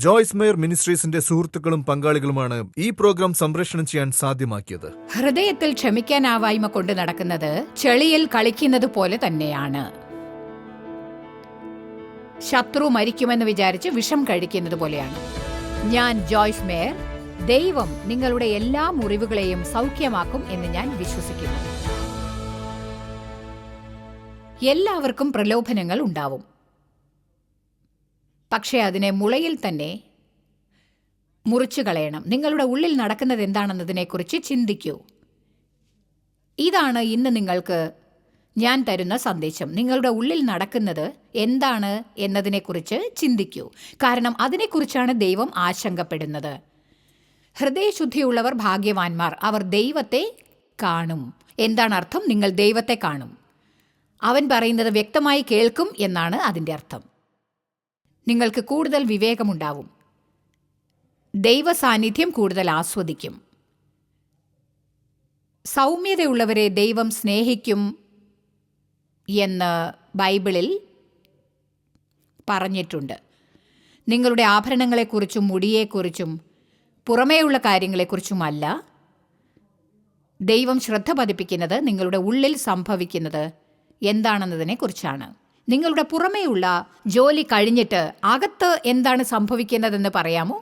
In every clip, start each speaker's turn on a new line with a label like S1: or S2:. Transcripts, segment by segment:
S1: Joyce mayor മിനിസ്ട്രീസിന്റെ സുഹൃത്തുക്കളും പങ്കാളികളുമാണ് ഈ programme സംപ്രേഷണം ചെയ്യാൻ സാധ്യമാക്കിയത്.
S2: ഹൃദയത്തിൽ ക്ഷമിക്കാനാവായ്മ കൊണ്ട് നടക്കുന്നത് ചെളിയിൽ കളിക്കുന്നത് പോലെ തന്നെയാണ്. ശത്രു മരിക്കുമെന്ന് വിചാരിച്ച് വിഷം കഴിക്കുന്നത് പോലെയാണ്. ഞാൻ ജോയ്സ് മേയർ. ദൈവം നിങ്ങളുടെ എല്ലാ മുറിവുകളെയും സൗഖ്യമാക്കും എന്ന് ഞാൻ വിശ്വസിക്കുന്നു. എല്ലാവർക്കും പ്രലോഭനങ്ങൾ ഉണ്ടാവും. പക്ഷേ അതിനെ മുളയിൽ തന്നെ മുറിച്ചു കളയണം. നിങ്ങളുടെ ഉള്ളിൽ നടക്കുന്നത് എന്താണെന്നതിനെക്കുറിച്ച് ചിന്തിക്കൂ. ഇതാണ് ഇന്ന് നിങ്ങൾക്ക് ഞാൻ തരുന്ന സന്ദേശം. നിങ്ങളുടെ ഉള്ളിൽ നടക്കുന്നത് എന്താണ് എന്നതിനെക്കുറിച്ച് ചിന്തിക്കൂ. കാരണം അതിനെക്കുറിച്ചാണ് ദൈവം ആശങ്കപ്പെടുന്നത്. ഹൃദയശുദ്ധിയുള്ളവർ ഭാഗ്യവാന്മാർ, അവർ ദൈവത്തെ കാണും. എന്താണ് അർത്ഥം? നിങ്ങൾ ദൈവത്തെ കാണും. അവൻ പറയുന്നത് വ്യക്തമായി കേൾക്കും എന്നാണ് അതിൻ്റെ അർത്ഥം. നിങ്ങൾക്ക് കൂടുതൽ വിവേകമുണ്ടാവും. ദൈവ സാന്നിധ്യം കൂടുതൽ ആസ്വദിക്കും. സൗമ്യതയുള്ളവരെ ദൈവം സ്നേഹിക്കും എന്ന് ബൈബിളിൽ പറഞ്ഞിട്ടുണ്ട്. നിങ്ങളുടെ ആഭരണങ്ങളെക്കുറിച്ചും മുടിയെക്കുറിച്ചും പുറമേയുള്ള കാര്യങ്ങളെക്കുറിച്ചുമല്ല ദൈവം ശ്രദ്ധ പതിപ്പിക്കുന്നത് നിങ്ങളുടെ ഉള്ളിൽ സംഭവിക്കുന്നത് എന്താണെന്നതിനെക്കുറിച്ചാണ്. നിങ്ങളുടെ പുറമേയുള്ള ജോലി കഴിഞ്ഞിട്ട് അകത്ത് എന്താണ് സംഭവിക്കുന്നതെന്ന് പറയാമോ?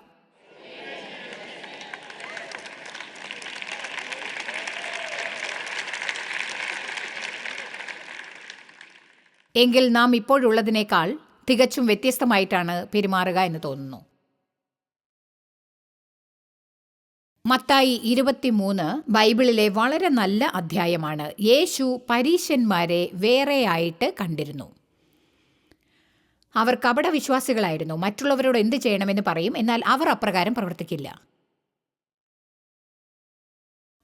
S2: എങ്കിൽ നാം ഇപ്പോഴുള്ളതിനേക്കാൾ തികച്ചും വ്യത്യസ്തമായിട്ടാണ് പെരുമാറുക എന്ന് തോന്നുന്നു. മത്തായി 23 ബൈബിളിലെ വളരെ നല്ല അധ്യായമാണ്. യേശു പരീശന്മാരെ വേറെയായിട്ട് കണ്ടിരുന്നു. അവർ കപടവിശ്വാസികളായിരുന്നു. മറ്റുള്ളവരോട് എന്ത് ചെയ്യണമെന്ന് പറയും, എന്നാൽ അവർ അപ്രകാരം പ്രവർത്തിക്കില്ല.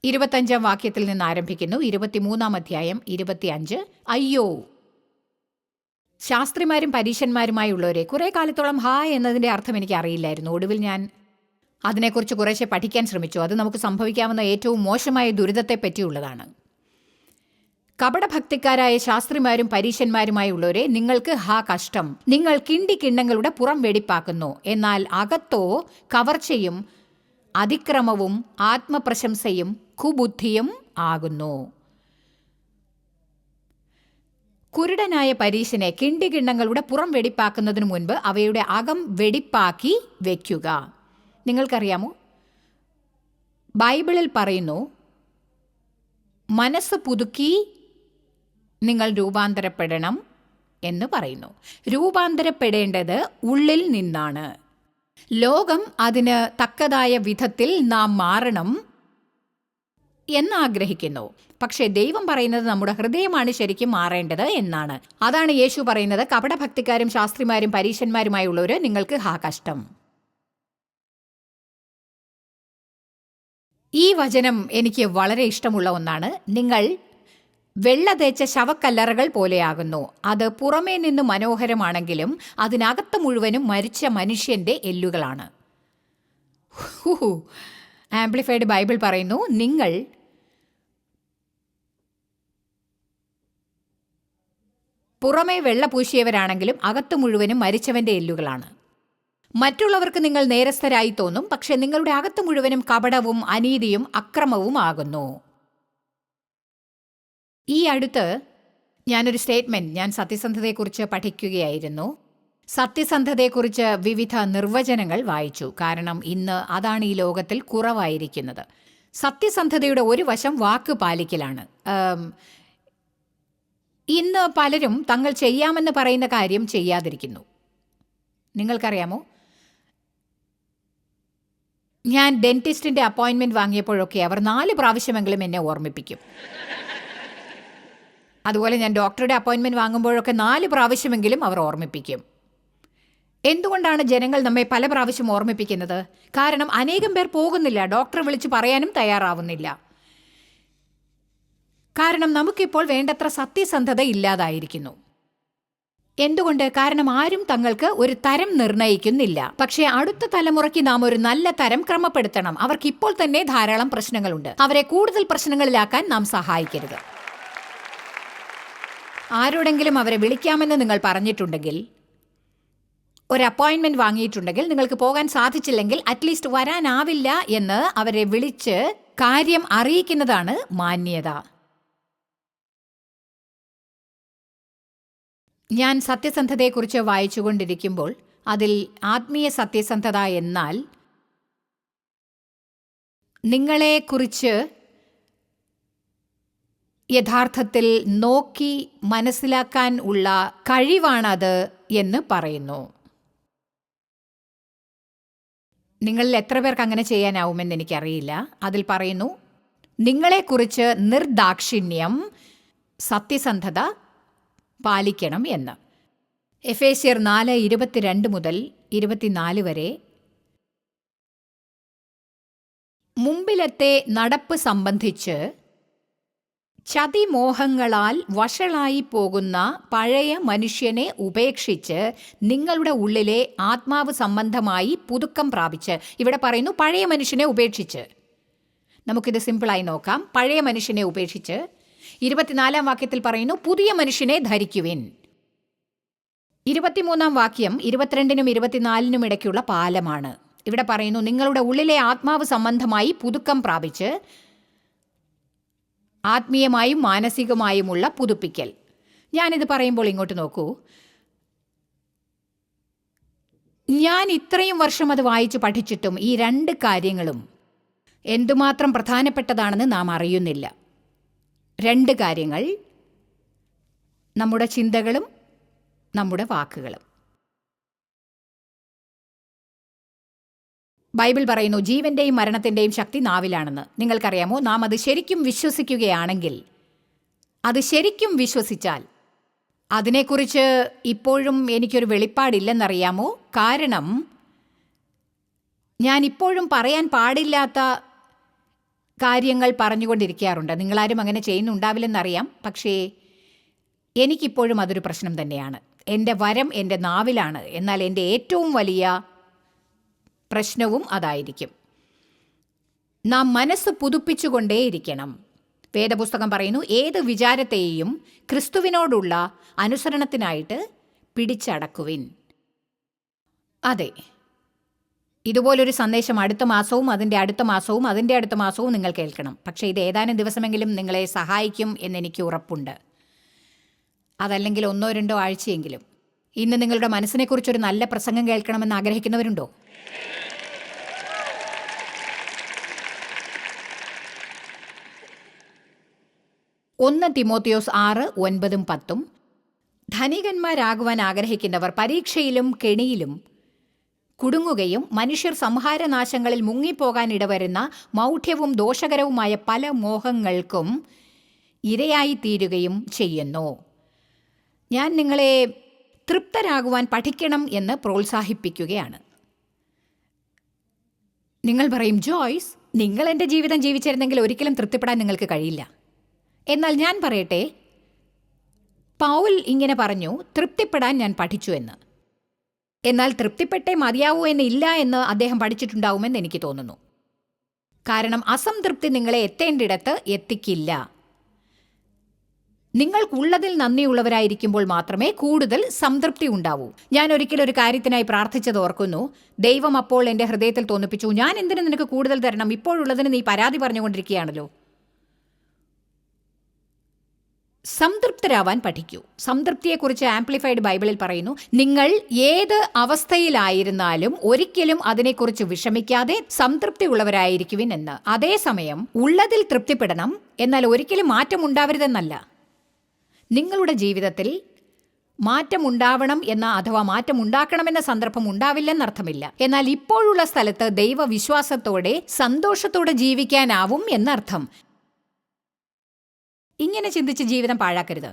S2: 25 വാക്യത്തിൽ നിന്ന് ആരംഭിക്കുന്നു. 23 അധ്യായം 25. അയ്യോ, ശാസ്ത്രിമാരും പരീശന്മാരുമായുള്ളവരെ! കുറെ കാലത്തോളം എന്നതിൻ്റെ അർത്ഥം എനിക്ക് അറിയില്ലായിരുന്നു. ഒടുവിൽ ഞാൻ അതിനെക്കുറിച്ച് കുറേശ്ശെ പഠിക്കാൻ ശ്രമിച്ചു. അത് നമുക്ക് സംഭവിക്കാവുന്ന ഏറ്റവും മോശമായ ദുരിതത്തെ പറ്റിയുള്ളതാണ്. കപടഭക്തിക്കാരായ ശാസ്ത്രിമാരും പരീശന്മാരുമായുള്ളവരെ, നിങ്ങൾക്ക് കഷ്ടം! നിങ്ങൾ കിണ്ടിക്കിണ്ണങ്ങളുടെ പുറം വെടിപ്പാക്കുന്നു, എന്നാൽ അകത്തോ കവർച്ചയും അതിക്രമവും ആത്മപ്രശംസയും കുബുദ്ധിയും ആകുന്നു. കുരുടനായ പരീശനെ, കിണ്ടികിണ്ണങ്ങളുടെ പുറം വെടിപ്പാക്കുന്നതിനു മുൻപ് അവയുടെ അകം വെടിപ്പാക്കി വയ്ക്കുക. നിങ്ങൾക്കറിയാമോ, ബൈബിളിൽ പറയുന്നു, മനസ്സ് പുതുക്കി നിങ്ങൾ രൂപാന്തരപ്പെടണം എന്ന് പറയുന്നു. രൂപാന്തരപ്പെടേണ്ടത് ഉള്ളിൽ നിന്നാണ്. ലോകം അതിന് തക്കതായ വിധത്തിൽ നാം മാറണം എന്നാഗ്രഹിക്കുന്നു. പക്ഷേ ദൈവം പറയുന്നത് നമ്മുടെ ഹൃദയമാണ് ശരിക്കും മാറേണ്ടത് എന്നാണ്. അതാണ് യേശു പറയുന്നത്, കപടഭക്തിക്കാരും ശാസ്ത്രിമാരും പരീശന്മാരുമായുള്ളവർ, നിങ്ങൾക്ക് കഷ്ടം! ഈ വചനം എനിക്ക് വളരെ ഇഷ്ടമുള്ള ഒന്നാണ്. നിങ്ങൾ വെള്ള തേച്ച ശവക്കല്ലറകൾ പോലെയാകുന്നു. അത് പുറമേ നിന്ന് മനോഹരമാണെങ്കിലും അതിനകത്ത് മുഴുവനും മരിച്ച മനുഷ്യന്റെ എല്ലുകളാണ്. ആംപ്ലിഫൈഡ് ബൈബിൾ പറയുന്നു, നിങ്ങൾ പുറമേ വെള്ള പൂശിയവരാണെങ്കിലും അകത്ത് മുഴുവനും മരിച്ചവന്റെ എല്ലുകളാണ്. മറ്റുള്ളവർക്ക് നിങ്ങൾ നേരസ്ഥരായി തോന്നും, പക്ഷെ നിങ്ങളുടെ അകത്ത് മുഴുവനും കപടവും അനീതിയും അക്രമവും ആകുന്നു. ഈ അടുത്ത് ഞാനൊരു സ്റ്റേറ്റ്മെന്റ്, ഞാൻ സത്യസന്ധതയെക്കുറിച്ച് പഠിക്കുകയായിരുന്നു. സത്യസന്ധതയെക്കുറിച്ച് വിവിധ നിർവചനങ്ങൾ വായിച്ചു. കാരണം ഇന്ന് അതാണ് ഈ ലോകത്തിൽ കുറവായിരിക്കുന്നത്. സത്യസന്ധതയുടെ ഒരു വശം വാക്ക് പാലിക്കലാണ്. ഇന്ന് പലരും തങ്ങൾ ചെയ്യാമെന്ന് പറയുന്ന കാര്യം ചെയ്യാതിരിക്കുന്നു. നിങ്ങൾക്കറിയാമോ, ഞാൻ ഡെന്റിസ്റ്റിന്റെ അപ്പോയിൻമെന്റ് വാങ്ങിയപ്പോഴൊക്കെ അവർ 4 പ്രാവശ്യമെങ്കിലും എന്നെ ഓർമ്മിപ്പിക്കും. അതുപോലെ ഞാൻ ഡോക്ടറുടെ അപ്പോയിൻമെന്റ് വാങ്ങുമ്പോഴൊക്കെ 4 പ്രാവശ്യമെങ്കിലും അവർ ഓർമ്മിപ്പിക്കും. എന്തുകൊണ്ടാണ് ജനങ്ങൾ നമ്മെ പല പ്രാവശ്യം ഓർമ്മിപ്പിക്കുന്നത്? കാരണം അനേകം പേർ പോകുന്നില്ല, ഡോക്ടറെ വിളിച്ച് പറയാനും തയ്യാറാവുന്നില്ല. കാരണം നമുക്കിപ്പോൾ വേണ്ടത്ര സത്യസന്ധത ഇല്ലാതായിരിക്കുന്നു. എന്തുകൊണ്ട്? കാരണം ആരും തങ്ങൾക്ക് ഒരു തരം നിർണയിക്കുന്നില്ല. പക്ഷേ അടുത്ത തലമുറയ്ക്ക് നാം ഒരു നല്ല തരം ക്രമപ്പെടുത്തണം. അവർക്ക് ഇപ്പോൾ തന്നെ ധാരാളം പ്രശ്നങ്ങളുണ്ട്. അവരെ കൂടുതൽ പ്രശ്നങ്ങളിലാക്കാൻ നാം സഹായിക്കരുത്. ആരോടെങ്കിലും അവരെ വിളിക്കാമെന്ന് നിങ്ങൾ പറഞ്ഞിട്ടുണ്ടെങ്കിൽ ഒരു അപ്പോയിൻമെന്റ് വാങ്ങിയിട്ടുണ്ടെങ്കിൽ നിങ്ങൾക്ക് പോകാൻ സാധിച്ചില്ലെങ്കിൽ അറ്റ്ലീസ്റ്റ് വരാനാവില്ല എന്ന് അവരെ വിളിച്ച് കാര്യം അറിയിക്കുന്നതാണ് മാന്യത. ഞാൻ സത്യസന്ധതയെക്കുറിച്ച് വായിച്ചുകൊണ്ടിരിക്കുമ്പോൾ അതിൽ ആത്മീയ സത്യസന്ധത എന്നാൽ നിങ്ങളെക്കുറിച്ച് യഥാർത്ഥത്തിൽ നോക്കി മനസ്സിലാക്കാൻ ഉള്ള കഴിവാണത് എന്ന് പറയുന്നു. നിങ്ങളിൽ എത്ര പേർക്ക് അങ്ങനെ ചെയ്യാനാവുമെന്ന് എനിക്കറിയില്ല. അതിൽ പറയുന്നു, നിങ്ങളെക്കുറിച്ച് നിർദാക്ഷിണ്യം സത്യസന്ധത പാലിക്കണം എന്ന്. എഫേസ്യർ 4:22 മുതൽ 24 വരെ. മുമ്പിലത്തെ നടപ്പ് സംബന്ധിച്ച് ചതിമോഹങ്ങളാൽ വഷളായി പോകുന്ന പഴയ മനുഷ്യനെ ഉപേക്ഷിച്ച് നിങ്ങളുടെ ഉള്ളിലെ ആത്മാവ് സംബന്ധമായി പുതുക്കം പ്രാപിച്ച്. ഇവിടെ പറയുന്നു പഴയ മനുഷ്യനെ ഉപേക്ഷിച്ച്. നമുക്കിത് സിമ്പിളായി നോക്കാം. പഴയ മനുഷ്യനെ ഉപേക്ഷിച്ച്. 24 വാക്യത്തിൽ പറയുന്നു പുതിയ മനുഷ്യനെ ധരിക്കുവിൻ. 23 വാക്യം 22-നും 24-നും ഇടയ്ക്കുള്ള പാലമാണ്. ഇവിടെ പറയുന്നു നിങ്ങളുടെ ഉള്ളിലെ ആത്മാവ് സംബന്ധമായി പുതുക്കം പ്രാപിച്ച്, ആത്മീയമായും മാനസികമായുമുള്ള പുതുപ്പിക്കൽ. ഞാനിത് പറയുമ്പോൾ ഇങ്ങോട്ട് നോക്കൂ. ഞാൻ ഇത്രയും വർഷം അത് വായിച്ച് പഠിച്ചിട്ടും ഈ 2 കാര്യങ്ങളും എന്തുമാത്രം പ്രധാനപ്പെട്ടതാണെന്ന് നാം അറിയുന്നില്ല. 2 കാര്യങ്ങൾ: നമ്മുടെ ചിന്തകളും നമ്മുടെ വാക്കുകളും. ബൈബിൾ പറയുന്നു ജീവന്റെയും മരണത്തിന്റെയും ശക്തി നാവിലാണെന്ന്. നിങ്ങൾക്കറിയാമോ? നാം അത് ശരിക്കും വിശ്വസിക്കുകയാണെങ്കിൽ, അത് ശരിക്കും വിശ്വസിച്ചാൽ, അതിനെക്കുറിച്ച് ഇപ്പോഴും എനിക്കൊരു വെളിപ്പാടില്ലെന്നറിയാമോ? കാരണം ഞാൻ ഇപ്പോഴും പറയാൻ പാടില്ലാത്ത കാര്യങ്ങൾ പറഞ്ഞുകൊണ്ടിരിക്കാറുണ്ട്. നിങ്ങളാരും അങ്ങനെ ചെയ്യുന്നുണ്ടാവില്ലെന്നറിയാം. പക്ഷേ എനിക്കിപ്പോഴും അതൊരു പ്രശ്നം തന്നെയാണ്. എൻ്റെ വരം എൻ്റെ നാവിലാണ്. എന്നാൽ എൻ്റെ ഏറ്റവും വലിയ പ്രശ്നവും അതായിരിക്കും. നാം മനസ്സ് പുതുപ്പിച്ചുകൊണ്ടേയിരിക്കണം. വേദപുസ്തകം പറയുന്നു ഏത് വിചാരത്തെയും ക്രിസ്തുവിനോടുള്ള അനുസരണത്തിനായിട്ട് പിടിച്ചടക്കുവിൻ. അതെ, ഇതുപോലൊരു സന്ദേശം അടുത്ത മാസവും അതിൻ്റെ അടുത്ത മാസവും അതിൻ്റെ അടുത്ത മാസവും നിങ്ങൾ കേൾക്കണം. പക്ഷേ ഇത് ഏതാനും ദിവസമെങ്കിലും നിങ്ങളെ സഹായിക്കും എന്നെനിക്ക് ഉറപ്പുണ്ട്. അതല്ലെങ്കിൽ 1-2 ആഴ്ചയെങ്കിലും. ഇന്ന് നിങ്ങളുടെ മനസ്സിനെക്കുറിച്ചൊരു നല്ല പ്രസംഗം കേൾക്കണമെന്ന് ആഗ്രഹിക്കുന്നവരുണ്ടോ? ഒന്ന് തിമോത്തിയോസ് 6:9-10. ധനികന്മാരാകുവാൻ ആഗ്രഹിക്കുന്നവർ പരീക്ഷയിലും കെണിയിലും കുടുങ്ങുകയും മനുഷ്യർ സംഹാരനാശങ്ങളിൽ മുങ്ങിപ്പോകാൻ ഇടവരുന്ന മൗഢ്യവും ദോഷകരവുമായ പല മോഹങ്ങൾക്കും ഇരയായിത്തീരുകയും ചെയ്യുന്നു. ഞാൻ നിങ്ങളെ തൃപ്തരാകുവാൻ പഠിക്കണം എന്ന് പ്രോത്സാഹിപ്പിക്കുകയാണ്. നിങ്ങൾ പറയും, ജോയ്സ്, നിങ്ങൾ എൻ്റെ ജീവിതം ജീവിച്ചിരുന്നെങ്കിൽ ഒരിക്കലും തൃപ്തിപ്പെടാൻ നിങ്ങൾക്ക് കഴിയില്ല. എന്നാൽ ഞാൻ പറയട്ടെ, പൗൽ ഇങ്ങനെ പറഞ്ഞു, തൃപ്തിപ്പെടാൻ ഞാൻ പഠിച്ചു എന്ന്. എന്നാൽ തൃപ്തിപ്പെട്ടേ മതിയാവൂ എന്നില്ല എന്ന് അദ്ദേഹം പഠിച്ചിട്ടുണ്ടാവുമെന്ന് എനിക്ക് തോന്നുന്നു. കാരണം അസംതൃപ്തി നിങ്ങളെ എത്തേണ്ടിടത്ത് എത്തിക്കില്ല. നിങ്ങൾക്കുള്ളതിൽ നന്ദിയുള്ളവരായിരിക്കുമ്പോൾ മാത്രമേ കൂടുതൽ സംതൃപ്തി ഉണ്ടാവൂ. ഞാൻ ഒരിക്കലും ഒരു കാര്യത്തിനായി പ്രാർത്ഥിച്ചത് ഓർക്കുന്നു. ദൈവം അപ്പോൾ എൻ്റെ ഹൃദയത്തിൽ തോന്നിപ്പിച്ചു, ഞാൻ എന്തിനു നിനക്ക് കൂടുതൽ തരണം? ഇപ്പോഴുള്ളതിന് നീ പരാതി പറഞ്ഞുകൊണ്ടിരിക്കുകയാണല്ലോ. സംതൃപ്തരാവാൻ പഠിക്കൂ. സംതൃപ്തിയെക്കുറിച്ച് ആംപ്ലിഫൈഡ് ബൈബിളിൽ പറയുന്നു, നിങ്ങൾ ഏത് അവസ്ഥയിലായിരുന്നാലും ഒരിക്കലും അതിനെക്കുറിച്ച് വിഷമിക്കാതെ സംതൃപ്തി ഉള്ളവരായിരിക്കുവിൻ എന്ന്. അതേസമയം ഉള്ളതിൽ തൃപ്തിപ്പെടണം, എന്നാൽ ഒരിക്കലും മാറ്റമുണ്ടാവരുതെന്നല്ല. നിങ്ങളുടെ ജീവിതത്തിൽ മാറ്റമുണ്ടാവണം എന്ന അഥവാ മാറ്റമുണ്ടാക്കണമെന്ന സന്ദർഭം ഉണ്ടാവില്ലെന്നർത്ഥമില്ല. എന്നാൽ ഇപ്പോഴുള്ള സ്ഥലത്ത് ദൈവവിശ്വാസത്തോടെ സന്തോഷത്തോടെ ജീവിക്കാനാവും എന്നർത്ഥം. ഇങ്ങനെ ചിന്തിച്ച് ജീവിതം പാഴാക്കരുത്.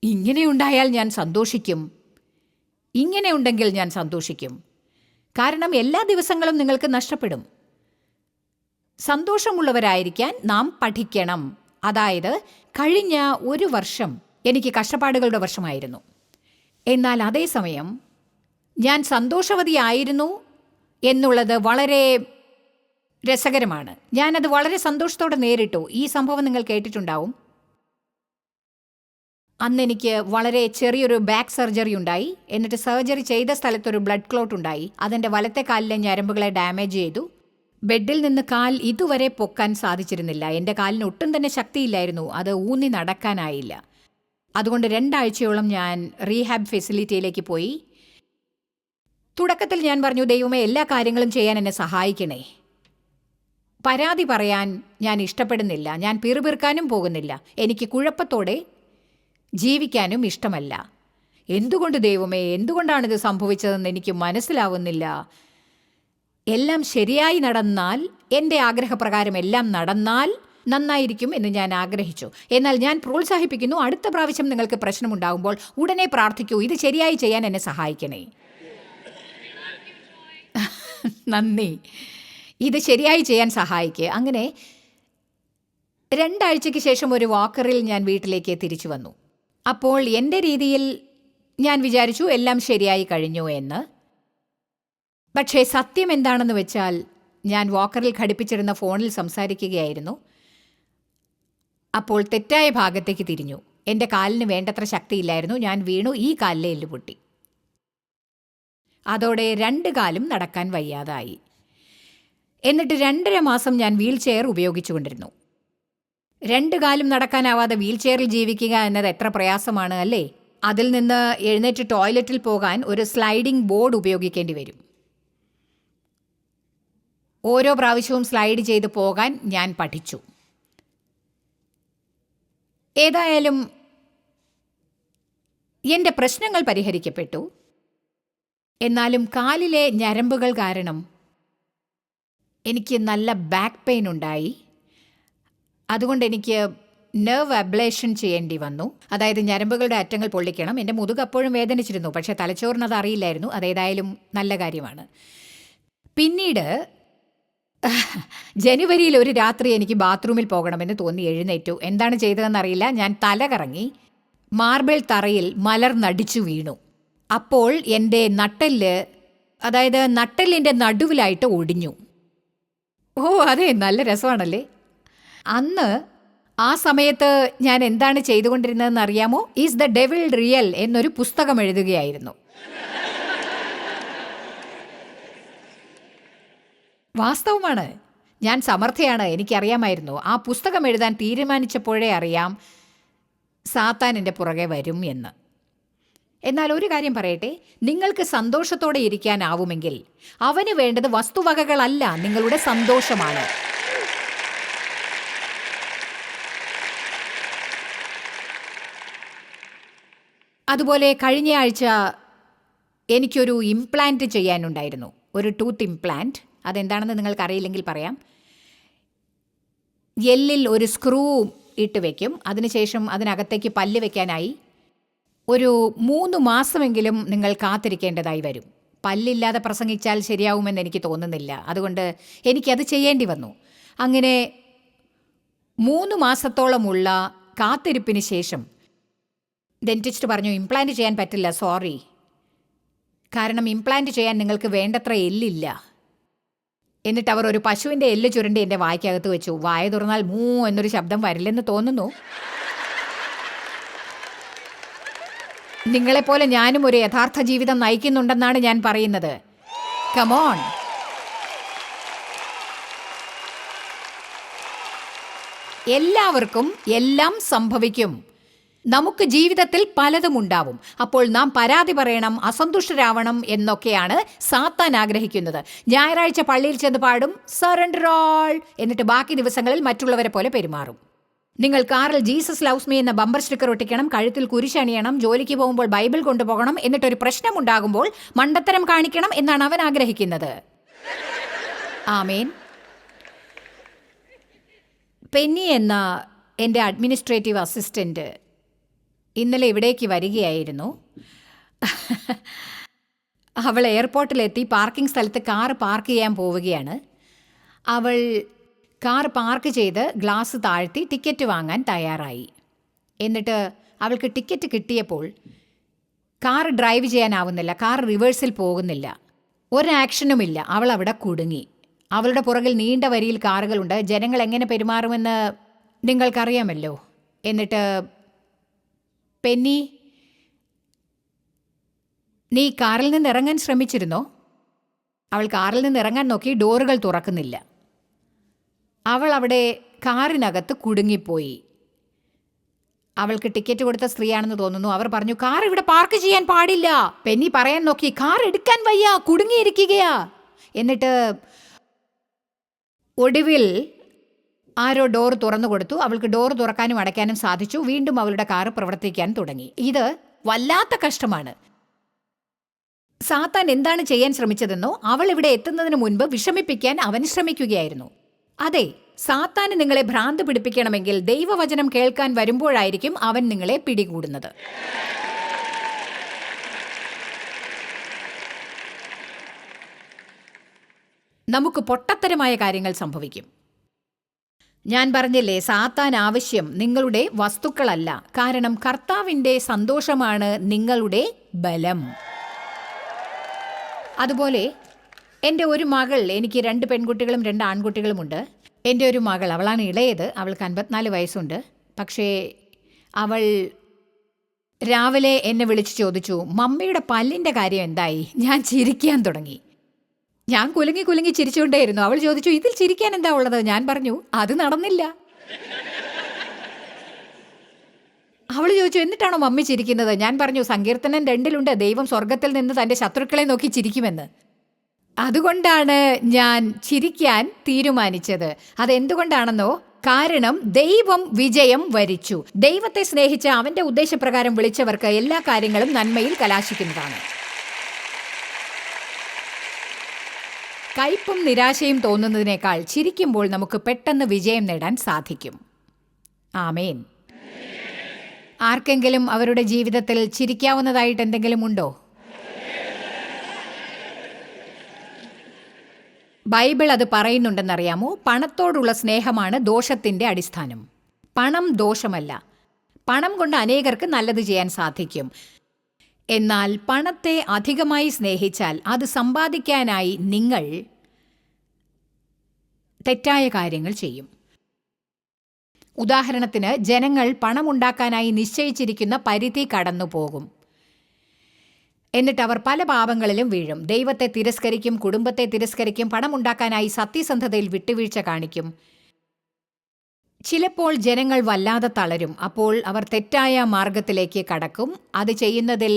S2: ഇങ്ങനെയുണ്ടായാൽ ഞാൻ സന്തോഷിക്കും, ഇങ്ങനെയുണ്ടെങ്കിൽ ഞാൻ സന്തോഷിക്കും. കാരണം എല്ലാ ദിവസങ്ങളും നിങ്ങൾക്ക് നഷ്ടപ്പെടും. സന്തോഷമുള്ളവരായിരിക്കാൻ നാം പഠിക്കണം. അതായത് കഴിഞ്ഞ 1 വർഷം എനിക്ക് കഷ്ടപ്പാടുകളുടെ വർഷമായിരുന്നു. എന്നാൽ അതേസമയം ഞാൻ സന്തോഷവതിയായിരുന്നു എന്നുള്ളത് വളരെ രസകരമാണ്. ഞാനത് വളരെ സന്തോഷത്തോടെ നേരിട്ടു. ഈ സംഭവം നിങ്ങൾ കേട്ടിട്ടുണ്ടാവും. അന്ന് എനിക്ക് വളരെ ചെറിയൊരു ബാക്ക് സർജറി ഉണ്ടായി. എന്നിട്ട് സർജറി ചെയ്ത സ്ഥലത്തൊരു ബ്ലഡ് ക്ലോട്ട് ഉണ്ടായി. അതെൻ്റെ വലത്തെ കാലിലെ ഞരമ്പുകളെ ഡാമേജ് ചെയ്തു. ബെഡിൽ നിന്ന് കാൽ ഇതുവരെ പൊക്കാൻ സാധിച്ചിരുന്നില്ല. എൻ്റെ കാലിന് ഒട്ടും തന്നെ ശക്തിയില്ലായിരുന്നു. അത് ഊന്നി നടക്കാനായില്ല. അതുകൊണ്ട് 2 ആഴ്ചയോളം ഞാൻ റീഹാബ് ഫെസിലിറ്റിയിലേക്ക് പോയി. തുടക്കത്തിൽ ഞാൻ പറഞ്ഞു, ദൈവമേ, എല്ലാ കാര്യങ്ങളും ചെയ്യാൻ എന്നെ സഹായിക്കണേ. പരാതി പറയാൻ ഞാൻ ഇഷ്ടപ്പെടുന്നില്ല. ഞാൻ പിറുപിറുക്കാനും പോകുന്നില്ല. എനിക്ക് കുഴപ്പത്തോടെ ജീവിക്കാനും ഇഷ്ടമല്ല. എന്തുകൊണ്ട് ദൈവമേ, എന്തുകൊണ്ടാണിത് സംഭവിച്ചതെന്ന് എനിക്ക് മനസ്സിലാവുന്നില്ല. എല്ലാം ശരിയായി നടന്നാൽ, എൻ്റെ ആഗ്രഹപ്രകാരം എല്ലാം നടന്നാൽ നന്നായിരിക്കും എന്ന് ഞാൻ ആഗ്രഹിച്ചു. എന്നാൽ ഞാൻ പ്രോത്സാഹിപ്പിക്കുന്നു, അടുത്ത പ്രാവശ്യം നിങ്ങൾക്ക് പ്രശ്നമുണ്ടാകുമ്പോൾ ഉടനെ പ്രാർത്ഥിക്കൂ, ഇത് ശരിയായി ചെയ്യാൻ എന്നെ സഹായിക്കണേ. നന്ദി. ഇത് ശരിയായി ചെയ്യാൻ സഹായിക്കുക. അങ്ങനെ 2 ആഴ്ചയ്ക്ക് ശേഷം ഒരു വാക്കറിൽ ഞാൻ വീട്ടിലേക്ക് തിരിച്ചു വന്നു. അപ്പോൾ എൻ്റെ രീതിയിൽ ഞാൻ വിചാരിച്ചു എല്ലാം ശരിയായി കഴിഞ്ഞു എന്ന്. പക്ഷേ സത്യം എന്താണെന്ന് വെച്ചാൽ, ഞാൻ വാക്കറിൽ ഘടിപ്പിച്ചിരുന്ന ഫോണിൽ സംസാരിക്കുകയായിരുന്നു. അപ്പോൾ തെറ്റായ ഭാഗത്തേക്ക് തിരിഞ്ഞു. എൻ്റെ കാലിന് വേണ്ടത്ര ശക്തിയില്ലായിരുന്നു. ഞാൻ വീണു, ഈ കാലിലെ എല്ല് പൊട്ടി. അതോടെ 2 കാലും നടക്കാൻ വയ്യാതായി. എന്നിട്ട് 2.5 മാസം ഞാൻ വീൽ ചെയർ ഉപയോഗിച്ചുകൊണ്ടിരുന്നു. 2 കാലും നടക്കാനാവാതെ വീൽ ചെയറിൽ ജീവിക്കുക എന്നത് എത്ര പ്രയാസമാണ് അല്ലേ? അതിൽ നിന്ന് എഴുന്നേറ്റ് ടോയ്ലറ്റിൽ പോകാൻ ഒരു സ്ലൈഡിംഗ് ബോർഡ് ഉപയോഗിക്കേണ്ടി വരും. ഓരോ പ്രാവശ്യവും സ്ലൈഡ് ചെയ്ത് പോകാൻ ഞാൻ പഠിച്ചു. ഏതായാലും എൻ്റെ പ്രശ്നങ്ങൾ പരിഹരിക്കപ്പെട്ടു. എന്നാലും കാലിലെ ഞരമ്പുകൾ കാരണം എനിക്ക് നല്ല ബാക്ക് പെയിൻ ഉണ്ടായി. അതുകൊണ്ട് എനിക്ക് നെർവ് അബ്ലേഷൻ ചെയ്യേണ്ടി വന്നു. അതായത് ഞരമ്പുകളുടെ അറ്റങ്ങൾ പൊള്ളിക്കണം. എൻ്റെ മുതുക് അപ്പോഴും വേദനിച്ചിരുന്നു, പക്ഷേ തലച്ചോറിനത് അറിയില്ലായിരുന്നു. അതേതായാലും നല്ല കാര്യമാണ്. പിന്നീട് ജനുവരിയിൽ ഒരു രാത്രി എനിക്ക് ബാത്റൂമിൽ പോകണമെന്ന് തോന്നി എഴുന്നേറ്റു. എന്താണ് ചെയ്തതെന്നറിയില്ല. ഞാൻ തല കറങ്ങി മാർബിൾ തറയിൽ മലർന്നടിച്ചു വീണു. അപ്പോൾ എൻ്റെ നട്ടെല്ലിൻ്റെ നടുവിലായിട്ട് ഒടിഞ്ഞു. ഓ അതെ, നല്ല രസമാണല്ലേ. അന്ന് ആ സമയത്ത് ഞാൻ എന്താണ് ചെയ്തുകൊണ്ടിരുന്നതെന്ന് അറിയാമോ? ഈസ് ദ ഡെവിൾ റിയൽ എന്നൊരു പുസ്തകം എഴുതുകയായിരുന്നു. വാസ്തവമാണ്. ഞാൻ സമർത്ഥയാണ്, എനിക്കറിയാമായിരുന്നു. ആ പുസ്തകം എഴുതാൻ തീരുമാനിച്ചപ്പോഴേ അറിയാം സാത്താൻ എൻ്റെ പുറകെ വരും എന്ന്. എന്നാൽ ഒരു കാര്യം പറയട്ടെ, നിങ്ങൾക്ക് സന്തോഷത്തോടെ ഇരിക്കാനാവുമെങ്കിൽ അവന് വേണ്ടത് വസ്തുവകകളല്ല, നിങ്ങളുടെ സന്തോഷമാണ്. അതുപോലെ കഴിഞ്ഞ ആഴ്ച എനിക്കൊരു ഇംപ്ലാന്റ് ചെയ്യാനുണ്ടായിരുന്നു, ഒരു ടൂത്ത് ഇംപ്ലാന്റ്. അതെന്താണെന്ന് നിങ്ങൾക്കറിയില്ലെങ്കിൽ പറയാം. എല്ലിൽ ഒരു സ്ക്രൂ ഇട്ട് വെക്കും. അതിനുശേഷം അതിനകത്തേക്ക് പല്ല് വെക്കാനായി ഒരു 3 മാസമെങ്കിലും നിങ്ങൾ കാത്തിരിക്കേണ്ടതായി വരും. പല്ലില്ലാതെ പ്രസംഗിച്ചാൽ ശരിയാവുമെന്ന് എനിക്ക് തോന്നുന്നില്ല. അതുകൊണ്ട് എനിക്കത് ചെയ്യേണ്ടി വന്നു. അങ്ങനെ 3 മാസത്തോളമുള്ള കാത്തിരിപ്പിന് ശേഷം ഡെന്റിസ്റ്റ് പറഞ്ഞു, ഇംപ്ലാന്റ് ചെയ്യാൻ പറ്റില്ല, സോറി. കാരണം ഇംപ്ലാന്റ് ചെയ്യാൻ നിങ്ങൾക്ക് വേണ്ടത്ര എല്ലില്ല. എന്നിട്ട് അവർ ഒരു പശുവിൻ്റെ എല്ല് ചുരണ്ടി എൻ്റെ വായ്ക്കകത്ത് വെച്ചു. വായ തുറന്നാൽ മൂ എന്നൊരു ശബ്ദം വരില്ലെന്ന് തോന്നുന്നു. നിങ്ങളെപ്പോലെ ഞാനും ഒരു യഥാർത്ഥ ജീവിതം നയിക്കുന്നുണ്ടെന്നാണ് ഞാൻ പറയുന്നത്. കമോൺ. എല്ലാവർക്കും എല്ലാം സംഭവിക്കും. നമുക്ക് ജീവിതത്തിൽ പലതും ഉണ്ടാവും. അപ്പോൾ നാം പരാതി പറയണം, അസന്തുഷ്ടരാവണം എന്നൊക്കെയാണ് സാത്താൻ ആഗ്രഹിക്കുന്നത്. ഞായറാഴ്ച പള്ളിയിൽ ചെന്ന് പാടും സറണ്ടർ ഓൾ, എന്നിട്ട് ബാക്കി ദിവസങ്ങളിൽ മറ്റുള്ളവരെ പോലെ പെരുമാറും. നിങ്ങൾ കാറിൽ ജീസസ് ലവ്സ് മീ എന്ന ബമ്പർ സ്റ്റിക്കർ ഒട്ടിക്കണം, കഴുത്തിൽ കുരിശണിയണം, ജോലിക്ക് പോകുമ്പോൾ ബൈബിൾ കൊണ്ടുപോകണം, എന്നിട്ടൊരു പ്രശ്നമുണ്ടാകുമ്പോൾ മണ്ടത്തരം കാണിക്കണം എന്നാണ് അവൻ ആഗ്രഹിക്കുന്നത്. ആമേൻ. പെന്നി എന്ന എൻ്റെ അഡ്മിനിസ്ട്രേറ്റീവ് അസിസ്റ്റൻ്റ് ഇന്നലെ ഇവിടേക്ക് വരികയായിരുന്നു. അവൾ എയർപോർട്ടിലെത്തി പാർക്കിംഗ് സ്ഥലത്ത് കാർ പാർക്ക് ചെയ്യാൻ പോവുകയാണ്. അവൾ കാർ പാർക്ക് ചെയ്ത് ഗ്ലാസ് താഴ്ത്തി ടിക്കറ്റ് വാങ്ങാൻ തയ്യാറായി. എന്നിട്ട് അവൾക്ക് ടിക്കറ്റ് കിട്ടിയപ്പോൾ കാർ ഡ്രൈവ് ചെയ്യാനാവുന്നില്ല, കാർ റിവേഴ്സിൽ പോകുന്നില്ല, ഒരു ആക്ഷനുമില്ല. അവൾ അവിടെ കുടുങ്ങി. അവളുടെ പുറകിൽ നീണ്ട വരിയിൽ കാറുകളുണ്ട്. ജനങ്ങൾ എങ്ങനെ പെരുമാറുമെന്ന് നിങ്ങൾക്കറിയാമല്ലോ. എന്നിട്ട് പെന്നി, നീ കാറിൽ നിന്ന് ഇറങ്ങാൻ ശ്രമിച്ചിരുന്നോ? അവൾ കാറിൽ നിന്ന് ഇറങ്ങാൻ നോക്കി, ഡോറുകൾ തുറക്കുന്നില്ല. അവൾ അവിടെ കാറിനകത്ത് കുടുങ്ങിപ്പോയി. അവൾക്ക് ടിക്കറ്റ് കൊടുത്ത സ്ത്രീയാണെന്ന് തോന്നുന്നു. അവർ പറഞ്ഞു, കാർ ഇവിടെ പാർക്ക് ചെയ്യാൻ പാടില്ല. പെന്നി പറയാൻ നോക്കി, കാർ എടുക്കാൻ വയ്യ, കുടുങ്ങിയിരിക്കുകയാ. എന്നിട്ട് ഒടുവിൽ ആരോ ഡോർ തുറന്നു കൊടുത്തു. അവൾക്ക് ഡോർ തുറക്കാനും അടയ്ക്കാനും സാധിച്ചു. വീണ്ടും അവളുടെ കാർ പ്രവർത്തിക്കാൻ തുടങ്ങി. ഇത് വല്ലാത്ത കഷ്ടമാണ്. സാത്താൻ എന്താണ് ചെയ്യാൻ ശ്രമിച്ചതെന്നോ, അവൾ ഇവിടെ എത്തുന്നതിന് മുൻപ് വിഷമിപ്പിക്കാൻ അവൻ ശ്രമിക്കുകയായിരുന്നു. അതെ, സാത്താന് നിങ്ങളെ ഭ്രാന്ത് പിടിപ്പിക്കണമെങ്കിൽ ദൈവവചനം കേൾക്കാൻ വരുമ്പോഴായിരിക്കും അവൻ നിങ്ങളെ പിടികൂടുന്നത്. നമുക്ക് പൊട്ടത്തരമായ കാര്യങ്ങൾ സംഭവിക്കും. ഞാൻ പറഞ്ഞില്ലേ, സാത്താൻ ആവശ്യം നിങ്ങളുടെ വസ്തുക്കളല്ല. കാരണം കർത്താവിൻ്റെ സന്തോഷമാണ് നിങ്ങളുടെ ബലം. അതുപോലെ എൻ്റെ ഒരു മകൾ, എനിക്ക് 2 പെൺകുട്ടികളും 2 ആൺകുട്ടികളുമുണ്ട്. എൻ്റെ ഒരു മകൾ, അവളാണ് ഇളയത്, അവൾക്ക് 54 വയസ്സുണ്ട്. പക്ഷേ അവൾ രാവിലെ എന്നെ വിളിച്ച് ചോദിച്ചു, മമ്മിയുടെ പല്ലിൻ്റെ കാര്യം എന്തായി? ഞാൻ ചിരിക്കാൻ തുടങ്ങി. ഞാൻ കുലുങ്ങി കുലുങ്ങി ചിരിച്ചുകൊണ്ടേയിരുന്നു. അവൾ ചോദിച്ചു, ഇതിൽ ചിരിക്കാൻ എന്താ ഉള്ളത്? ഞാൻ പറഞ്ഞു, അത് നടന്നില്ല. അവൾ ചോദിച്ചു, എന്നിട്ടാണോ മമ്മി ചിരിക്കുന്നത്? ഞാൻ പറഞ്ഞു, സങ്കീർത്തനം 2 ദൈവം സ്വർഗത്തിൽ നിന്ന് തൻ്റെ ശത്രുക്കളെ നോക്കി ചിരിക്കുമെന്ന്. അതുകൊണ്ടാണ് ഞാൻ ചിരിക്കാൻ തീരുമാനിച്ചത്. അതെന്തുകൊണ്ടാണെന്നോ, കാരണം ദൈവം വിജയം വരിച്ചു. ദൈവത്തെ സ്നേഹിച്ച് അവൻ്റെ ഉദ്ദേശപ്രകാരം വിളിച്ചവർക്ക് എല്ലാ കാര്യങ്ങളും നന്മയിൽ കലാശിക്കുന്നതാണ്. കയ്പും നിരാശയും തോന്നുന്നതിനേക്കാൾ ചിരിക്കുമ്പോൾ നമുക്ക് പെട്ടെന്ന് വിജയം നേടാൻ സാധിക്കും. ആമേൻ. ആർക്കെങ്കിലും അവരുടെ ജീവിതത്തിൽ ചിരിക്കാവുന്നതായിട്ട് എന്തെങ്കിലും ഉണ്ടോ? ബൈബിൾ അത് പറയുന്നുണ്ടെന്നറിയാമോ? പണത്തോടുള്ള സ്നേഹമാണ് ദോഷത്തിൻ്റെ അടിസ്ഥാനം. പണം ദോഷമല്ല. പണം കൊണ്ട് അനേകർക്ക് നല്ലത് ചെയ്യാൻ സാധിക്കും. എന്നാൽ പണത്തെ അധികമായി സ്നേഹിച്ചാൽ അത് സമ്പാദിക്കാനായി നിങ്ങൾ തെറ്റായ കാര്യങ്ങൾ ചെയ്യും. ഉദാഹരണത്തിന്, ജനങ്ങൾ പണമുണ്ടാക്കാനായി നിശ്ചയിച്ചിരിക്കുന്ന പരിധി കടന്നു പോകും. എന്നിട്ട് അവർ പല പാപങ്ങളിലും വീഴും. ദൈവത്തെ തിരസ്കരിക്കും, കുടുംബത്തെ തിരസ്കരിക്കും, പണമുണ്ടാക്കാനായി സത്യസന്ധതയിൽ വിട്ടുവീഴ്ച കാണിക്കും. ചിലപ്പോൾ ജനങ്ങൾ വല്ലാതെ തളരും. അപ്പോൾ അവർ തെറ്റായ മാർഗത്തിലേക്ക് കടക്കും. അത് ചെയ്യുന്നതിൽ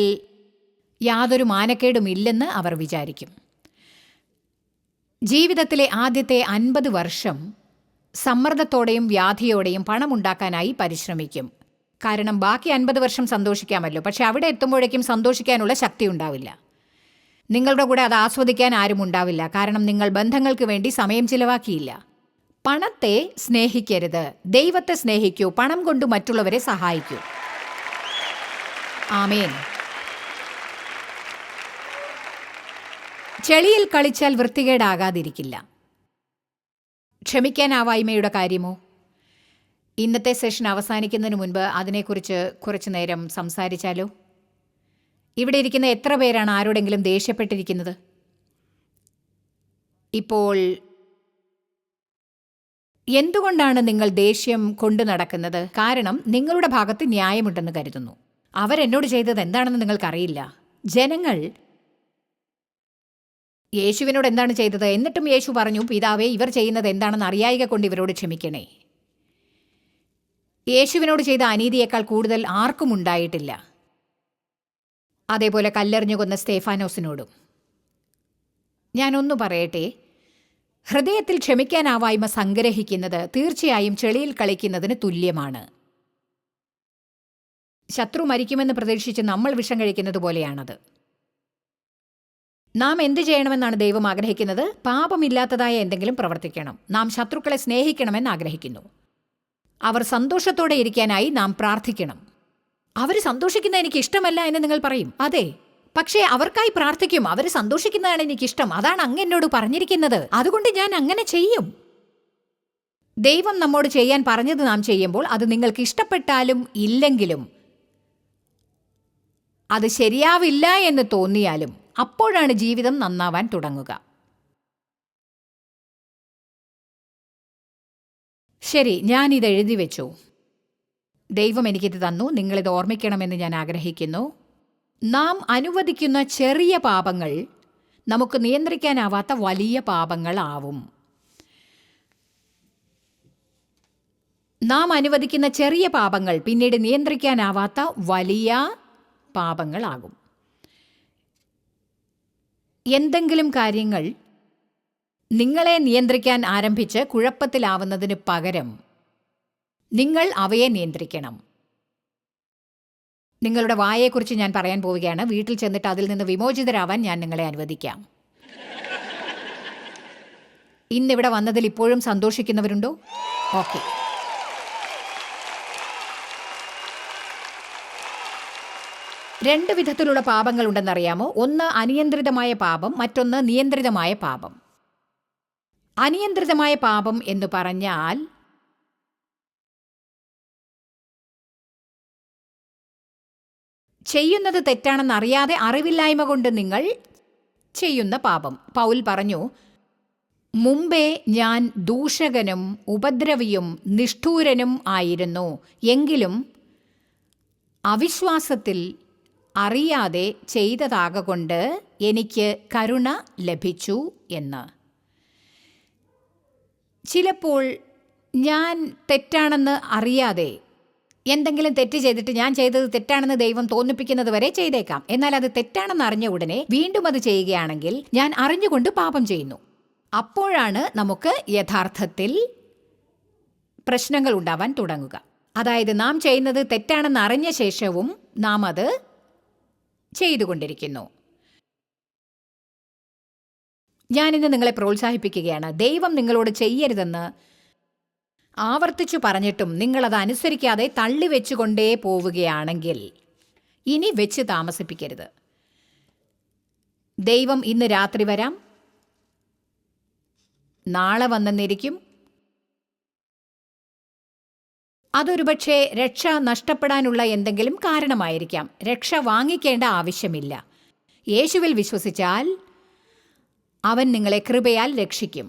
S2: യാതൊരു മാനക്കേടുമില്ലെന്ന് അവർ വിചാരിക്കും. ജീവിതത്തിലെ ആദ്യത്തെ 50 വർഷം സമ്മർദ്ദത്തോടെയും വ്യാധിയോടെയും പണമുണ്ടാക്കാനായി പരിശ്രമിക്കും. കാരണം ബാക്കി 50 വർഷം സന്തോഷിക്കാമല്ലോ. പക്ഷെ അവിടെ എത്തുമ്പോഴേക്കും സന്തോഷിക്കാനുള്ള ശക്തി ഉണ്ടാവില്ല. നിങ്ങളുടെ കൂടെ അത് ആസ്വദിക്കാൻ ആരും ഉണ്ടാവില്ല. കാരണം നിങ്ങൾ ബന്ധങ്ങൾക്ക് വേണ്ടി സമയം ചിലവാക്കിയില്ല. പണത്തെ സ്നേഹിക്കരുത്, ദൈവത്തെ സ്നേഹിക്കൂ. പണം കൊണ്ട് മറ്റുള്ളവരെ സഹായിക്കൂ. ആമേൻ. ചെളിയിൽ കളിച്ചാൽ വൃത്തികേടാകാതിരിക്കില്ല. ക്ഷമിക്കാനാവായ്മയുടെ കാര്യമോ? ഇന്നത്തെ സെഷൻ അവസാനിക്കുന്നതിന് മുൻപ് അതിനെക്കുറിച്ച് കുറച്ചു നേരം സംസാരിച്ചാലോ? ഇവിടെ ഇരിക്കുന്ന എത്ര പേരാണ് ആരോടെങ്കിലും ദേഷ്യപ്പെട്ടിരിക്കുന്നത്? ഇപ്പോൾ എന്തുകൊണ്ടാണ് നിങ്ങൾ ദേഷ്യം കൊണ്ടു നടക്കുന്നത്? കാരണം നിങ്ങളുടെ ഭാഗത്ത് ന്യായമുണ്ടെന്ന് കരുതുന്നു. അവരെന്നോട് ചെയ്തത് എന്താണെന്ന് നിങ്ങൾക്കറിയില്ല. ജനങ്ങൾ യേശുവിനോട് എന്താണ് ചെയ്തത്? എന്നിട്ടും യേശു പറഞ്ഞു, പിതാവേ, ഇവർ ചെയ്യുന്നത് എന്താണെന്ന് അറിയായിക കൊണ്ട് ഇവരോട് ക്ഷമിക്കണേ. യേശുവിനോട് ചെയ്ത അനീതിയേക്കാൾ കൂടുതൽ ആർക്കും ഉണ്ടായിട്ടില്ല. അതേപോലെ കല്ലെറിഞ്ഞു കൊന്ന സ്തേഫാനോസിനോടും. ഞാനൊന്നു പറയട്ടെ, ഹൃദയത്തിൽ ക്ഷമിക്കാനാവായ്മ സംഗ്രഹിക്കുന്നത് തീർച്ചയായും ചെളിയിൽ കളിക്കുന്നതിന് തുല്യമാണ്. ശത്രു മരിക്കുമെന്ന് പ്രതീക്ഷിച്ച് നമ്മൾ വിഷം കഴിക്കുന്നത് പോലെയാണത്. നാം എന്ത് ചെയ്യണമെന്നാണ് ദൈവം ആഗ്രഹിക്കുന്നത്? പാപമില്ലാത്തതായ എന്തെങ്കിലും പ്രവർത്തിക്കണം. നാം ശത്രുക്കളെ സ്നേഹിക്കണമെന്ന് ആഗ്രഹിക്കുന്നു. അവർ സന്തോഷത്തോടെ ഇരിക്കാനായി നാം പ്രാർത്ഥിക്കണം. അവർ സന്തോഷിക്കുന്നത് എനിക്ക് ഇഷ്ടമല്ല എന്ന് നിങ്ങൾ പറയും. അതെ, പക്ഷേ അവർക്കായി പ്രാർത്ഥിക്കും. അവർ സന്തോഷിക്കുന്നതാണ് എനിക്കിഷ്ടം. അതാണ് അങ്ങ് എന്നോട് പറഞ്ഞിരിക്കുന്നത്. അതുകൊണ്ട് ഞാൻ അങ്ങനെ ചെയ്യും. ദൈവം നമ്മോട് ചെയ്യാൻ പറഞ്ഞത് നാം ചെയ്യുമ്പോൾ അത് നിങ്ങൾക്ക് ഇഷ്ടപ്പെട്ടാലും ഇല്ലെങ്കിലും, അത് ശരിയാവില്ല എന്ന് തോന്നിയാലും, അപ്പോഴാണ് ജീവിതം നന്നാവാൻ തുടങ്ങുക. ശരി, ഞാനിത് എഴുതി വെച്ചു. ദൈവം എനിക്കിത് തന്നു, നിങ്ങളിത് ഓർമ്മിക്കണമെന്ന് ഞാൻ ആഗ്രഹിക്കുന്നു. നാം അനുവദിക്കുന്ന ചെറിയ പാപങ്ങൾ നമുക്ക് നിയന്ത്രിക്കാനാവാത്ത വലിയ പാപങ്ങളാവും. നാം അനുവദിക്കുന്ന ചെറിയ പാപങ്ങൾ പിന്നീട് നിയന്ത്രിക്കാനാവാത്ത വലിയ പാപങ്ങളാകും. എന്തെങ്കിലും കാര്യങ്ങൾ നിങ്ങളെ നിയന്ത്രിക്കാൻ ആരംഭിച്ച് കുഴപ്പത്തിലാവുന്നതിന് പകരം നിങ്ങൾ അവയെ നിയന്ത്രിക്കണം. നിങ്ങളുടെ വായെക്കുറിച്ച് ഞാൻ പറയാൻ പോവുകയാണ്. വീട്ടിൽ ചെന്നിട്ട് അതിൽ നിന്ന് വിമോചിതരാവാൻ ഞാൻ നിങ്ങളെ അനുവദിക്കാം. ഇന്നിവിടെ വന്നതിൽ ഇപ്പോഴും സന്തോഷിക്കുന്നവരുണ്ടോ? ഓക്കെ. രണ്ട് വിധത്തിലുള്ള പാപങ്ങളുണ്ടെന്നറിയാമോ? ഒന്ന് അനിയന്ത്രിതമായ പാപം, മറ്റൊന്ന് നിയന്ത്രിതമായ പാപം. അനിയന്ത്രിതമായ പാപം എന്ന് പറഞ്ഞാൽ ചെയ്യുന്നത് തെറ്റാണെന്നറിയാതെ അറിവില്ലായ്മ കൊണ്ട് നിങ്ങൾ ചെയ്യുന്ന പാപം. പൗൽ പറഞ്ഞു, മുമ്പേ ഞാൻ ദൂഷകനും ഉപദ്രവിയും നിഷ്ഠൂരനും ആയിരുന്നു, എങ്കിലും അവിശ്വാസത്തിൽ അറിയാതെ ചെയ്തതാകൊണ്ട് എനിക്ക് കരുണ ലഭിച്ചു എന്ന്. ചിലപ്പോൾ ഞാൻ തെറ്റാണെന്ന് അറിയാതെ എന്തെങ്കിലും തെറ്റ് ചെയ്തിട്ട് ഞാൻ ചെയ്തത് തെറ്റാണെന്ന് ദൈവം തോന്നിപ്പിക്കുന്നത് വരെ ചെയ്തേക്കാം. എന്നാൽ അത് തെറ്റാണെന്ന് അറിഞ്ഞ ഉടനെ വീണ്ടും അത് ചെയ്യുകയാണെങ്കിൽ ഞാൻ അറിഞ്ഞുകൊണ്ട് പാപം ചെയ്യുന്നു. അപ്പോഴാണ് നമുക്ക് യഥാർത്ഥത്തിൽ പ്രശ്നങ്ങൾ ഉണ്ടാവാൻ തുടങ്ങുക. അതായത് നാം ചെയ്യുന്നത് തെറ്റാണെന്ന് അറിഞ്ഞ ശേഷവും നാം അത് ചെയ്തുകൊണ്ടിരിക്കുന്നു. ഞാനിന്ന് നിങ്ങളെ പ്രോത്സാഹിപ്പിക്കുകയാണ്. ദൈവം നിങ്ങളോട് ചെയ്യരുതെന്ന് ആവർത്തിച്ചു പറഞ്ഞിട്ടും നിങ്ങളത് അനുസരിക്കാതെ തള്ളിവെച്ചുകൊണ്ടേ പോവുകയാണെങ്കിൽ ഇനി വെച്ച് താമസിപ്പിക്കരുത്. ദൈവം ഇന്ന് രാത്രി വരാം, നാളെ വന്നെന്നിരിക്കും. അതൊരുപക്ഷെ രക്ഷ നഷ്ടപ്പെടാനുള്ള എന്തെങ്കിലും കാരണമായിരിക്കാം. രക്ഷ വാങ്ങിക്കേണ്ട ആവശ്യമില്ല. യേശുവിൽ വിശ്വസിച്ചാൽ അവൻ നിങ്ങളെ കൃപയാൽ രക്ഷിക്കും.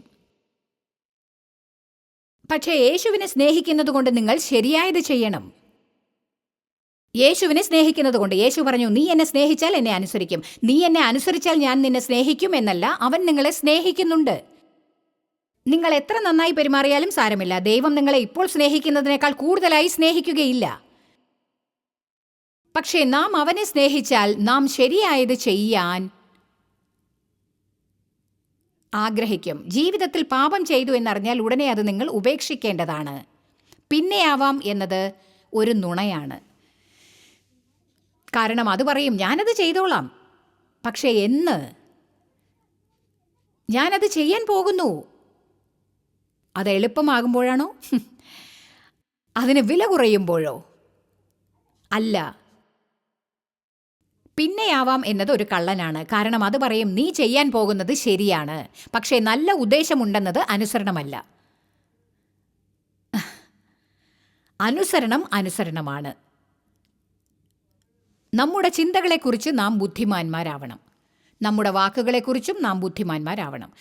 S2: പക്ഷേ യേശുവിനെ സ്നേഹിക്കുന്നതുകൊണ്ട് നിങ്ങൾ ശരിയായത് ചെയ്യണം. യേശുവിനെ സ്നേഹിക്കുന്നതുകൊണ്ട് യേശു പറഞ്ഞു, നീ എന്നെ സ്നേഹിച്ചാൽ എന്നെ അനുസരിക്കും, നീ എന്നെ അനുസരിച്ചാൽ ഞാൻ നിന്നെ സ്നേഹിക്കും എന്നല്ല, അവൻ നിങ്ങളെ സ്നേഹിക്കുന്നുണ്ട്. നിങ്ങൾ എത്ര നന്നായി പെരുമാറിയാലും സാരമില്ല, ദൈവം നിങ്ങളെ ഇപ്പോൾ സ്നേഹിക്കുന്നതിനേക്കാൾ കൂടുതലായി സ്നേഹിക്കുകയില്ല. പക്ഷേ നാം അവനെ സ്നേഹിച്ചാൽ നാം ശരിയായത് ചെയ്യാൻ ആഗ്രഹിക്കും. ജീവിതത്തിൽ പാപം ചെയ്തു എന്നറിഞ്ഞാൽ ഉടനെ അത് നിങ്ങൾ ഉപേക്ഷിക്കേണ്ടതാണ്. പിന്നെയാവാം എന്നത് ഒരു നുണയാണ്. കാരണം അത് പറയും, ഞാനത് ചെയ്തോളാം. പക്ഷേ എന്ന് ഞാനത് ചെയ്യാൻ പോകുന്നു, അത് എളുപ്പമാകുമ്പോഴാണോ? അതിന് വില കുറയുമ്പോഴോ? അല്ല. പിന്നെയാവാം എന്നത് ഒരു കള്ളനാണ്. കാരണം അത് പറയും, നീ ചെയ്യാൻ പോകുന്നത് ശരിയാണ്, പക്ഷേ നല്ല ഉദ്ദേശമുണ്ടെന്നത് അനുസരണമല്ല. അനുസരണമാണ്. നമ്മുടെ ചിന്തകളെക്കുറിച്ച് നാം ബുദ്ധിമാന്മാരാവണം. നമ്മുടെ വാക്കുകളെക്കുറിച്ചും നാം ബുദ്ധിമാന്മാരാവണം.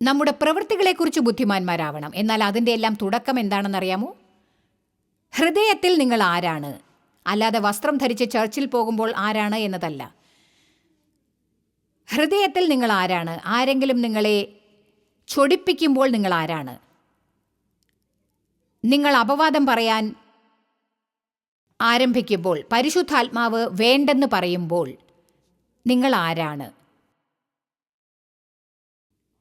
S2: നമ്മുടെ പ്രവൃത്തികളെക്കുറിച്ച് ബുദ്ധിമാന്മാരാവണം. എന്നാൽ അതിൻ്റെ എല്ലാം തുടക്കം എന്താണെന്നറിയാമോ? ഹൃദയത്തിൽ നിങ്ങൾ ആരാണ്, അല്ലാതെ വസ്ത്രം ധരിച്ച് ചർച്ചിൽ പോകുമ്പോൾ ആരാണ് എന്നതല്ല. ഹൃദയത്തിൽ നിങ്ങൾ ആരാണ്? ആരെങ്കിലും നിങ്ങളെ ചൊടിപ്പിക്കുമ്പോൾ നിങ്ങൾ ആരാണ്? നിങ്ങൾ അപവാദം പറയാൻ ആരംഭിക്കുമ്പോൾ, പരിശുദ്ധാത്മാവ് വേണ്ടെന്ന് പറയുമ്പോൾ നിങ്ങൾ ആരാണ്?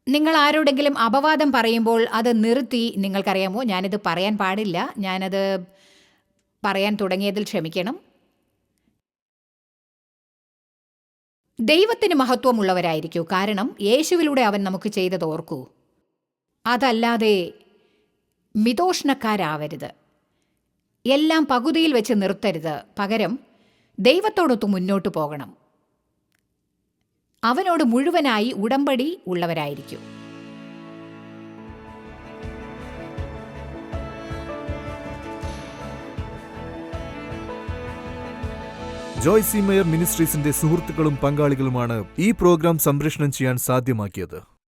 S2: നിങ്ങൾ ആരോടെങ്കിലും അപവാദം പറയുമ്പോൾ അത് നിർത്തി, നിങ്ങൾക്കറിയാമോ, ഞാനിത് പറയാൻ പാടില്ല, ഞാനത് പറയാൻ തുടങ്ങിയതിൽ ക്ഷമിക്കണം. ദൈവത്തിന് മഹത്വമുള്ളവരായിരിക്കൂ, കാരണം യേശുവിലൂടെ അവൻ നമുക്ക് ചെയ്തത് ഓർക്കൂ. അതല്ലാതെ മിതോഷ്ണക്കാരാവരുത്. എല്ലാം പകുതിയിൽ വെച്ച് നിർത്തരുത്. പകരം ദൈവത്തോടൊത്ത് മുന്നോട്ട് പോകണം. അവനോട് മുഴുവനായി ഉടമ്പടി ഉള്ളവരായിരിക്കും.
S1: ജോയ് സി മേയർ മിനിസ്ട്രീസിന്റെ സുഹൃത്തുക്കളും പങ്കാളികളുമാണ് ഈ പ്രോഗ്രാം സംപ്രേഷണം ചെയ്യാൻ സാധ്യമാക്കിയത്.